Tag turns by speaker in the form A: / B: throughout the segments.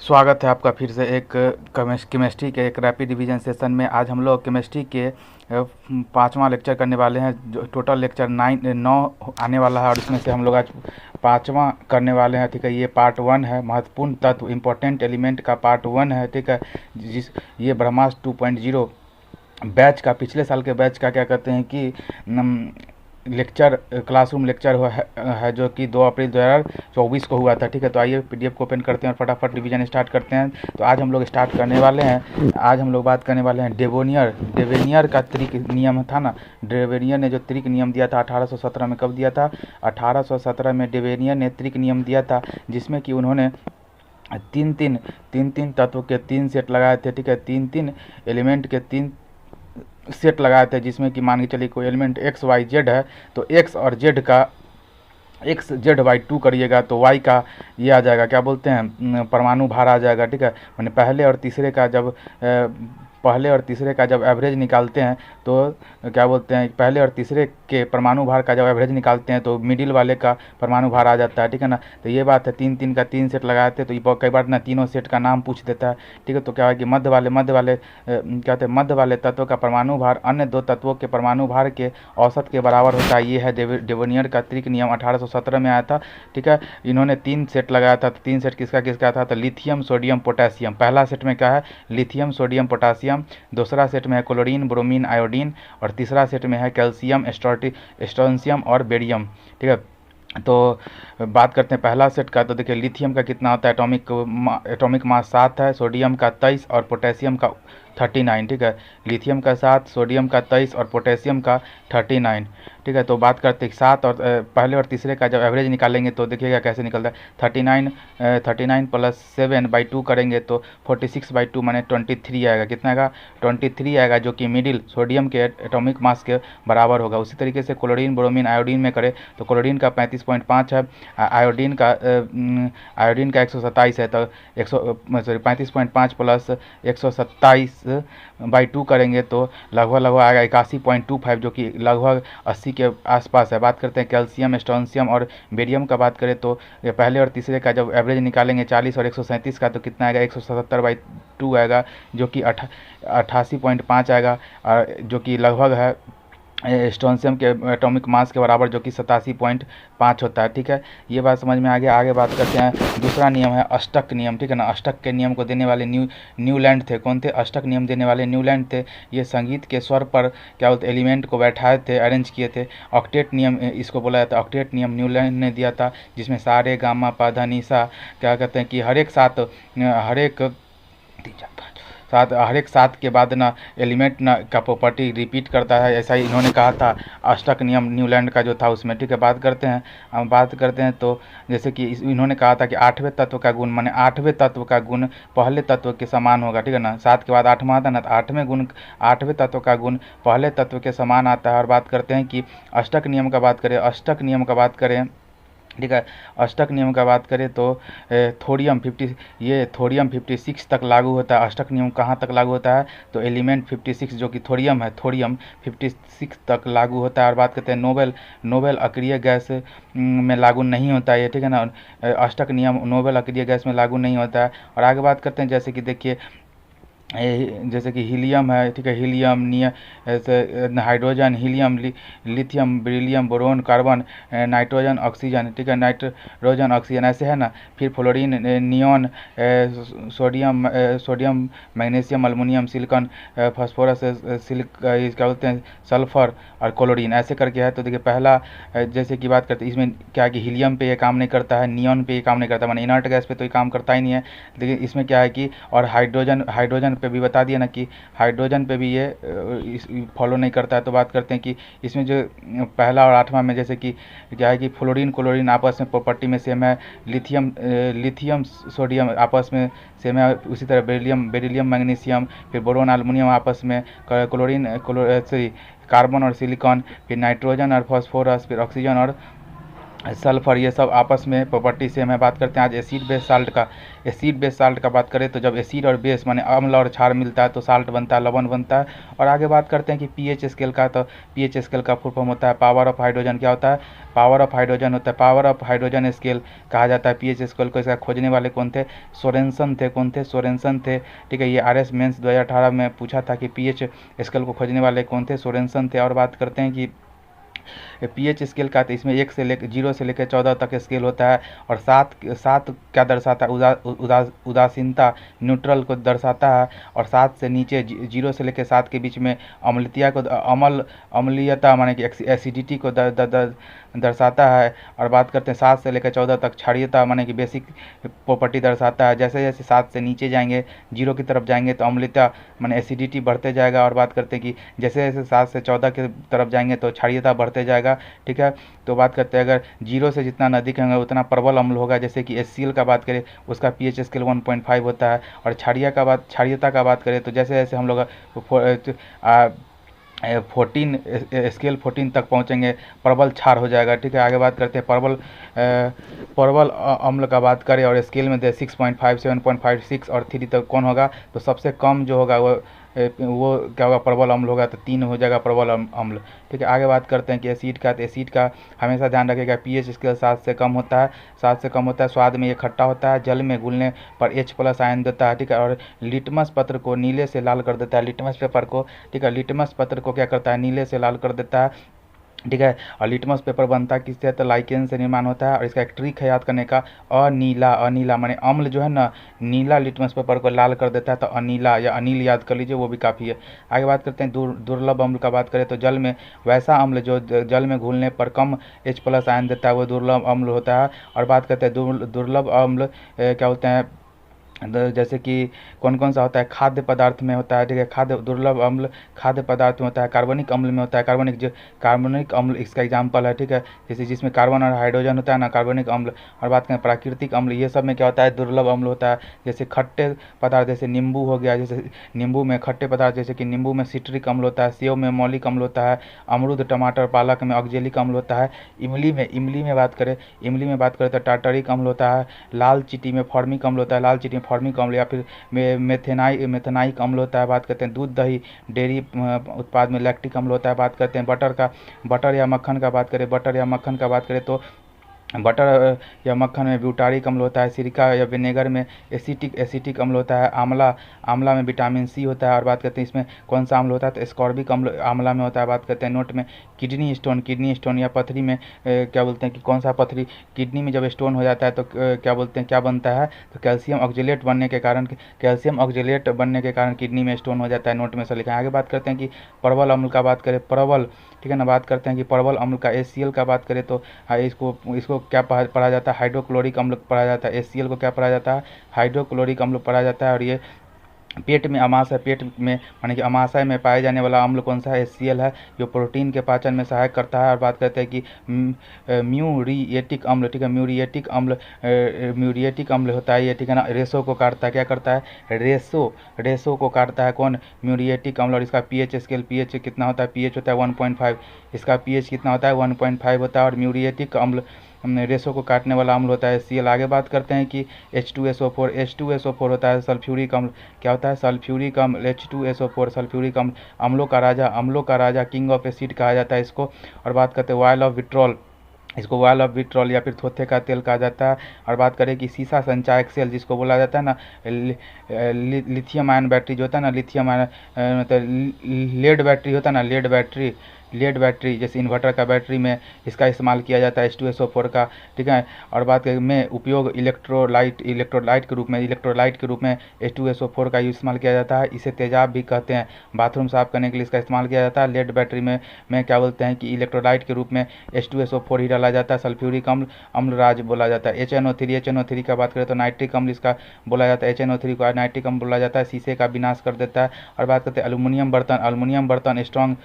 A: स्वागत है आपका फिर से एक केमिस्ट्री के एक रैपिड रिवीजन सेशन में। आज हम लोग केमिस्ट्री के पाँचवा लेक्चर करने वाले हैं। जो टोटल लेक्चर 9 आने वाला है और इसमें से हम लोग आज पाँचवा करने वाले हैं। ठीक है, ये पार्ट 1 है, महत्वपूर्ण तत्व इम्पोर्टेंट एलिमेंट का पार्ट 1 है। ठीक है, जिस ये ब्रह्मास्त्र 2.0 बैच का, पिछले साल के बैच का क्या कहते हैं कि लेक्चर क्लासरूम लेक्चर है जो कि 2 अप्रैल 2024 को हुआ था। ठीक है, तो आइए पीडीएफ को ओपन करते हैं और फटाफट रिवीजन स्टार्ट करते हैं। तो आज हम लोग स्टार्ट करने वाले हैं। आज हम लोग बात करने वाले हैं डेवेनियर का त्रिक नियम था ना। डेवेनियर ने जो त्रिक नियम दिया था 1817 में। कब दिया था? 1817 में डेवेनियर ने त्रिक नियम दिया था, जिसमें कि उन्होंने तीन तत्व के 3 सेट लगाए थे। ठीक है, तीन एलिमेंट के 3 सेट लगाए थे, जिसमें कि मान के चलिए कोई एलिमेंट एक्स वाई जेड है, तो एक्स और जेड का एक्स जेड वाई 2 करिएगा तो वाई का ये आ जाएगा, क्या बोलते हैं, परमाणु भार आ जाएगा। ठीक है, मैंने पहले और तीसरे का जब एवरेज निकालते हैं तो क्या बोलते हैं, पहले और तीसरे के परमाणु भार का जब एवरेज निकालते हैं तो मिडिल वाले का परमाणु भार आ जाता है। ठीक है ना, तो ये बात है। तीन का 3 सेट लगाए थे, तो ये कई बार ना तीनों सेट का नाम पूछ देता है। ठीक है, तो क्या है कि मध्य वाले कहते हैं मध्य वाले तत्व का परमाणु भार अन्य 2 तत्वों के परमाणु भार के औसत के बराबर होता है। ये है डेवोनियर का त्रिक नियम, 1817 में आया था। ठीक है, इन्होंने 3 सेट लगाया था। 3 सेट किसका किसका था? तो लिथियम सोडियम पोटेशियम। पहला सेट में क्या है? Lithium sodium potassium. दूसरा सेट में है क्लोरीन ब्रोमीन आयोडीन, और तीसरा सेट में है कैल्शियम स्ट्रोंशियम और बेरियम। ठीक है, तो बात करते हैं पहला सेट का। तो देखिए लिथियम का कितना होता है, एटॉमिक मास 7 है, सोडियम का 23 और पोटेशियम का 39। ठीक है, लिथियम का 7, सोडियम का 23 और पोटेशियम का 39। ठीक है, तो बात करते हैं 7 और पहले और तीसरे का जब एवरेज निकालेंगे तो देखिएगा कैसे निकलता है। 39 प्लस 7/2 करेंगे तो 46/2 माने 23 आएगा। कितना आएगा? 23 आएगा, जो कि मिडिल सोडियम के एटॉमिक मास के बराबर होगा। उसी तरीके से क्लोरीन ब्रोमीन आयोडीन में करें तो क्लोरीन का 35.5 है, आयोडीन का 127 है। तो 35.5 प्लस 127/2 करेंगे तो लगभग आएगा 81.25, जो कि लगभग 80 के आसपास है। बात करते हैं कैल्शियम स्ट्रोंशियम और बेरियम का। बात करें तो ये पहले और तीसरे का जब एवरेज निकालेंगे 40 और 137 का, तो कितना आएगा? 177/2 आएगा, जो कि 88.5 आएगा, जो कि लगभग है स्ट्रोंशियम के एटॉमिक मास के बराबर, जो कि 87.5 होता है। ठीक है, ये बात समझ में आ गया। आगे बात करते हैं। दूसरा नियम है अष्टक नियम। ठीक है ना, अष्टक के नियम को देने वाले न्यूलैंड थे। कौन थे? अष्टक नियम देने वाले न्यूलैंड थे। ये संगीत के स्वर पर क्या बोलते एलिमेंट को बैठाए थे, अरेंज किए थे। ऑक्टेट नियम इसको बोला जाता है। ऑक्टेट नियम न्यूलैंड ने दिया था, जिसमें सारे गामा पाधा निशा क्या कहते हैं कि हर एक साथ के बाद ना एलिमेंट ना का प्रॉपर्टी रिपीट करता है, ऐसा ही इन्होंने कहा था अष्टक नियम न्यूलैंड का जो था उसमें। ठीक है, हम बात करते हैं तो जैसे कि इन्होंने कहा था कि 8वें तत्व का गुण माने 8वें तत्व का गुण पहले तत्व के समान होगा। ठीक है ना, 7 के बाद 8वां आता है ना, तो 8वें तत्व का गुण पहले तत्व के समान आता है। और बात करते हैं कि अष्टक नियम का बात करें। ठीक है, अष्टक नियम का बात करें तो थोरियम 56 तक लागू होता है। अष्टक नियम कहाँ तक लागू होता है? तो एलिमेंट 56 जो कि थोरियम है, थोरियम 56 तक लागू होता है। और बात करते हैं नोबेल अक्रिय गैस में लागू नहीं होता है ये। ठीक है ना, अष्टक नियम नोबेल अक्रिय गैस में लागू नहीं होता है। और आगे बात करते हैं जैसे कि देखिए जैसे कि हीलियम है। ठीक है, hydrogen, helium, lithium, beryllium, boron, carbon, nitrogen, oxygen. ठीक है, नाइट्रोजन ऑक्सीजन ऐसे है ना। फिर fluorine, neon, sodium, magnesium, aluminium, silicon, phosphorus, क्या बोलते हैं, सल्फर और क्लोरीन, ऐसे करके है। तो देखिए पहला जैसे कि बात करते हैं इसमें क्या है कि हीलियम पे ये काम नहीं करता है, नियॉन पे ये काम नहीं करता, माने इनर्ट गैस पे तो ये काम करता ही नहीं है। लेकिन इसमें क्या है कि और हाइड्रोजन पे भी बता दिया ना कि हाइड्रोजन पे भी ये फॉलो नहीं करता है। तो बात करते हैं कि इसमें जो पहला और 8वां में जैसे कि क्या है कि फ्लोरीन क्लोरीन आपस में प्रॉपर्टी में सेम है, लिथियम सोडियम आपस में सेम है। उसी तरह बेरिलियम मैग्नीशियम, फिर बोरोन एल्युमिनियम आपस में, कार्बन और सिलिकॉन, फिर नाइट्रोजन और फास्फोरस, फिर ऑक्सीजन और सल्फर, ये सब आपस में प्रॉपर्टी सेम है। बात करते हैं आज एसिड बेस साल्ट का। एसिड बेस साल्ट का बात करें तो जब एसिड और बेस माने अम्ल और क्षार मिलता है तो साल्ट बनता है, लवण बनता है। और आगे बात करते हैं कि पीएच स्केल का, तो पीएच स्केल का फुल फॉर्म होता है पावर ऑफ हाइड्रोजन। क्या होता है? पावर ऑफ हाइड्रोजन होता है, पावर ऑफ हाइड्रोजन स्केल कहा जाता है पीएच स्केल को। इसका खोजने वाले कौन थे? सोरेनसन थे। कौन थे? सोरेनसन थे। ठीक है, ये आरएस मेंस 2018 में पूछा था कि पीएच स्केल को खोजने वाले कौन थे? सोरेनसन थे। और बात करते हैं कि पीएच स्केल का, तो इसमें 0 से लेकर 14 तक स्केल होता है। और सात सात क्या दर्शाता है? उदासीनता, न्यूट्रल को दर्शाता है। और 7 से नीचे 0 से लेकर 7 के बीच में अम्लता को अम्लीयता माने कि एसिडिटी को दर्शाता है। और बात करते हैं 7 से लेकर 14 तक क्षारीयता माने कि बेसिक प्रॉपर्टी दर्शाता है। जैसे जैसे 7 से नीचे जाएंगे, 0 की तरफ जाएंगे तो अम्लता माने एसिडिटी बढ़ते जाएगा। और बात करते हैं कि जैसे जैसे 7 से 14 की तरफ जाएंगे तो क्षारीयता बढ़ते जाएगा। ठीक है, तो बात करते हैं अगर 0 से जितना नज़दीक होंगे उतना प्रबल अम्ल होगा। जैसे कि HCl का बात करें, उसका पीएच स्केल 1.5 होता है। और क्षारीयता का बात करें तो जैसे जैसे हम लोग 14 स्केल 14 तक पहुंचेंगे, प्रबल क्षार हो जाएगा। ठीक है, आगे बात करते हैं प्रबल अम्ल का बात करें और स्केल में दे 6.5, 7.5, 6 और 3 तक कौन होगा? तो सबसे कम जो होगा वो क्या होगा? प्रबल अम्ल होगा, तो 3 हो जाएगा प्रबल अम्ल। ठीक है, आगे बात करते हैं कि एसिड का, तो एसिड का हमेशा ध्यान रखिएगा पीएच स्केल 7 से कम होता है। 7 से कम होता है, स्वाद में ये खट्टा होता है, जल में घुलने पर H+ आयन देता है। ठीक है, और लिटमस पत्र को नीले से लाल कर देता है, लिटमस पेपर को। ठीक है, लिटमस पत्र को क्या करता है? नीले से लाल कर देता है। ठीक है, और लिटमस पेपर बनता है किससे? तो लाइकेन से निर्माण होता है। और इसका एक ट्रिक है याद करने का, अनीला। अनीला माने अम्ल जो है ना, नीला लिटमस पेपर को लाल कर देता है, तो अनीला या अनिल याद कर लीजिए, वो भी काफ़ी है। आगे बात करते हैं दुर्लभ अम्ल का बात करें तो जल में वैसा अम्ल जो जल में घुलने पर कम H+ आयन देता है वो दुर्लभ अम्ल होता है। और बात करते हैं दुर्लभ अम्ल क्या होते हैं? जैसे कि कौन कौन सा होता है? खाद्य पदार्थ में होता है। ठीक है, दुर्लभ अम्ल खाद्य पदार्थ में होता है, कार्बनिक अम्ल में होता है। कार्बनिक अम्ल इसका एग्जाम्पल है। ठीक है, जैसे जिसमें कार्बन और हाइड्रोजन होता है ना, कार्बनिक अम्ल। और बात करें प्राकृतिक अम्ल, ये सब में क्या होता है? दुर्लभ अम्ल होता है। जैसे खट्टे पदार्थ, जैसे नींबू हो गया, जैसे नींबू में खट्टे पदार्थ, जैसे कि नींबू में सिट्रिक अम्ल होता है, सेव में मौलिक अम्ल होता है, अमरूद, टमाटर, पालक में ऑक्जेलिक अम्ल होता है। इमली में बात करें तो टार्टरिक अम्ल होता है। लाल चींटी में फॉर्मिक अम्ल होता है, लाल चींटी में फॉर्मिक अम्ल या फिर मेथेनाइक अम्ल होता है। बात करते हैं दूध, दही, डेयरी उत्पाद में लैक्टिक अम्ल होता है। बात करते हैं बटर या मक्खन का बात करें तो बटर या मक्खन में ब्यूटारिक अम्ल होता है। सिरका या विनेगर में एसिटिक अम्ल होता है। आंवला में विटामिन सी होता है। और बात करते हैं इसमें कौन सा अम्ल होता है? तो एस्कॉर्बिक अम्ल आंवला में होता है। बात करते हैं नोट में किडनी स्टोन या पथरी में क्या बोलते हैं कि कौन सा पथरी? किडनी में जब स्टोन हो जाता है तो क्या बोलते हैं, क्या बनता है? तो कैल्शियम ऑक्जेलेट बनने के कारण किडनी में स्टोन हो जाता है। नोट में से लिखा है। आगे बात करते हैं कि परवल अम्ल का बात करें, ठीक है ना, बात करते हैं कि परवल अम्ल का HCl का बात करें तो इसको क्या पढ़ा जाता है? हाइड्रोक्लोरिक अम्ल पढ़ा जाता है। HCl को क्या पढ़ा जाता है? हाइड्रोक्लोरिक अम्ल पढ़ा जाता है। और ये पेट में माने कि अमाशय में पाए जाने वाला अम्ल कौन सा है? HCl है, जो प्रोटीन के पाचन में सहायक करता है। और बात करते हैं कि म्यूरिएटिक अम्ल, ठीक है, म्यूरिएटिक अम्ल होता है ये, ठीक है ना, रेशो को काटता है। क्या करता है? रेशो को काटता है कौन? म्यूरिएटिक अम्ल। और इसका पीएच कितना होता है? पीएच होता है 1.5। इसका पीएच कितना होता है? 1.5 होता है। और म्यूरिएटिक अम्ल रेशो को काटने वाला अम्ल होता है HCl। आगे बात करते हैं कि H2SO4 होता है सल्फ्यूरिक अम्ल। क्या होता है? सल्फ्यूरिक अम्ल, H2SO4 सल्फ्यूरिक अम्ल, अम्लों का राजा, किंग ऑफ एसिड कहा जाता है इसको। और बात करते हैं ऑयल ऑफ विट्रॉल या फिर थोथे का तेल कहा जाता है। और बात करें कि सीसा संचायक सेल जिसको बोला जाता है ना, लिथियम आयन बैटरी जो होता है ना, लिथियम आयन मतलब लेड बैटरी होता है ना, लेड बैटरी जैसे इन्वर्टर का बैटरी में इसका इस्तेमाल किया जाता है H2SO4 का। ठीक है, और बात करें में उपयोग इलेक्ट्रोलाइट के रूप में H2SO4 का इस्तेमाल किया जाता है। इसे तेजाब भी कहते हैं। बाथरूम साफ करने के लिए इसका इस्तेमाल किया जाता है। लेड बैटरी में क्या बोलते हैं कि इलेक्ट्रोलाइट के रूप में H2SO4 ही डाला जाता है। सल्फ्यूरिक अम्लराज बोला जाता है। HNO3 का बात करें तो नाइट्रिक अम्ल इसका बोला जाता है। HNO3 को नाइट्रिक अम्ल बोला जाता है, शीशे का विनाश कर देता है। और बात करते हैं एल्युमिनियम बर्तन स्ट्रॉन्ग,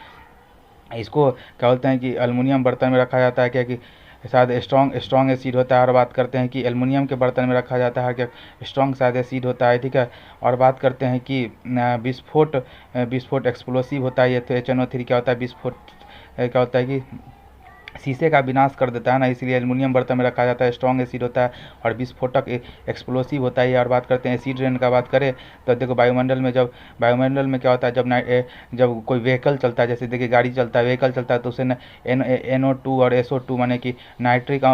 A: इसको क्या बोलते हैं कि एल्युमिनियम बर्तन में रखा जाता है क्या कि शायद स्ट्रॉन्ग एसिड होता है। और बात करते हैं कि एल्युमिनियम के बर्तन में रखा जाता है क्या स्ट्रॉन्ग शायद एसिड होता है। ठीक है, और बात करते हैं कि विस्फोट एक्सप्लोसिव होता है ये। तो HNO3 क्या होता है? विस्फोट क्या होता है कि शीशे का विनाश कर देता है ना, इसलिए एल्युमिनियम बर्तन में रखा जाता है। स्ट्रॉन्ग एसिड होता है और विस्फोटक एक्सप्लोसिव होता है। और बात करते हैं एसिड रेन का बात करें तो देखो वायुमंडल में क्या होता है, जब कोई व्हीकल चलता है, जैसे देखिए गाड़ी चलता है, व्हीकल चलता है, तो उससे NO2 और SO2 माने कि नाइट्रिक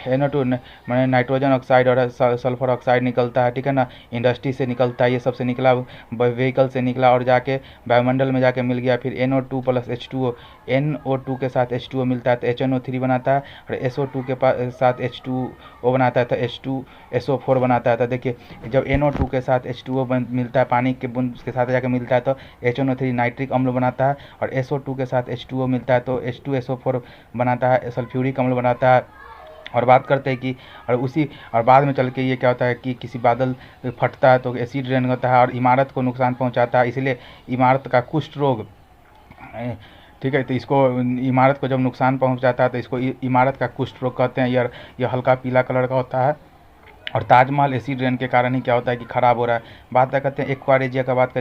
A: NO2 माने नाइट्रोजन ऑक्साइड और सल्फर ऑक्साइड निकलता है, ठीक है ना। इंडस्ट्री से निकलता है, ये सबसे निकला, व्हीकल से निकला और जाके वायुमंडल में जाके मिल गया। फिर NO2 प्लस H2O, NO2 के साथ H2O मिलता है तो HNO3 बनाता है, और SO2 के साथ H2O बनाता है तो H2SO4 बनाता है। तो देखिए जब NO2 के साथ H2O मिलता है, पानी के बूंद के साथ जाकर मिलता है तो HNO3 नाइट्रिक अम्ल बनाता है, और SO2 के साथ H2O मिलता है तो H2SO4 बनाता है, सल्फ्यूरिक अम्ल बनाता है। और बात करते हैं कि और बाद में चल के ये क्या होता है कि किसी बादल फटता है तो एसिड रेन होता है और इमारत को नुकसान पहुंचाता है, इसलिए इमारत का कुष्ठ रोग, ठीक है, तो इसको इमारत को जब नुकसान पहुंचाता है तो इसको इमारत का कुष्ठ रोग कहते हैं। यह हल्का पीला कलर का होता है। और ताजमहल एसिड रेन के कारण ही क्या होता है कि ख़राब हो रहा है। बात करते हैं एक्वारेजिया का बात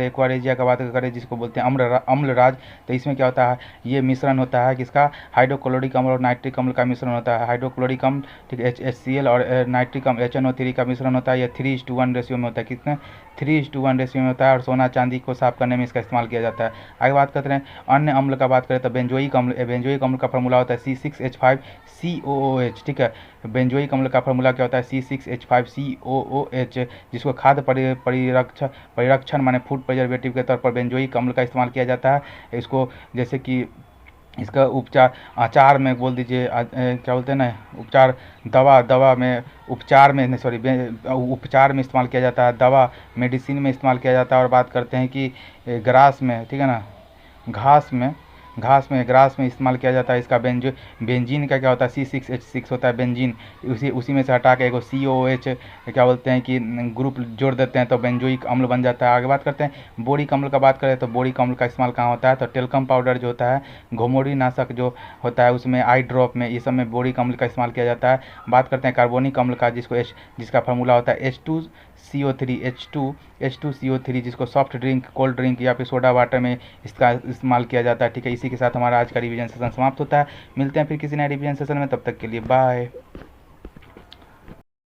A: करें जिसको बोलते हैं अम्लराज। तो इसमें क्या होता है, ये मिश्रण होता है किसका, हाइड्रोक्लोरिक अम्ल और नाइट्रिक अम्ल का मिश्रण होता है। हाइड्रोक्लोरिक अम्ल, ठीक है, HCl, और नाइट्रिक अम्ल HNO3 का मिश्रण होता है। यह 3:1 रेशियो में होता है। कितने, 3:1 रेशियो में होता है। और सोना चांदी को साफ करने में इसका इस्तेमाल किया जाता है। आगे बात करते हैं अन्य अम्ल का, बात करें तो बेंजोइक अम्ल का फॉर्मूला होता है C6H5COOH, ठीक है। बेंजोइक अम्ल का फॉर्मूला क्या होता है, C6H5COOH, जिसको खाद्य परिरक्षण माने फूड प्रिजर्वेटिव के तौर पर बेंजोइक अम्ल का इस्तेमाल किया जाता है। इसको जैसे कि इसका उपचार अचार में बोल दीजिए, क्या बोलते हैं ना, दवा में उपचार में उपचार में इस्तेमाल किया जाता है, दवा मेडिसिन में इस्तेमाल किया जाता है। और बात करते हैं कि ग्रास में, ठीक है ना, ग्रास में इस्तेमाल किया जाता है। इसका बेंजीन का क्या होता है, C6H6 होता है बेंजीन। उसी में से हटा के एगो COOH क्या बोलते हैं कि ग्रुप जोड़ देते हैं तो बेंजोइक अम्ल बन जाता है। आगे बात करते हैं बोरिक अम्ल का, बात करें तो बोरिक अम्ल का इस्तेमाल कहाँ होता है, तो टेल्कम पाउडर जो होता है, घुमोरी नाशक जो होता है उसमें, आई ड्रॉप में, ये सब में बोरिक अम्ल का इस्तेमाल किया जाता है। बात करते हैं कार्बोनिक अम्ल का, जिसका फार्मूला होता है H2CO3, जिसको सॉफ्ट ड्रिंक, कोल्ड ड्रिंक या फिर सोडा वाटर में इसका इस्तेमाल किया जाता है, ठीक है। इसी के साथ हमारा आज का रिवीजन सेशन समाप्त होता है। मिलते हैं फिर किसी नए रिवीजन सेशन में, तब तक के लिए बाय।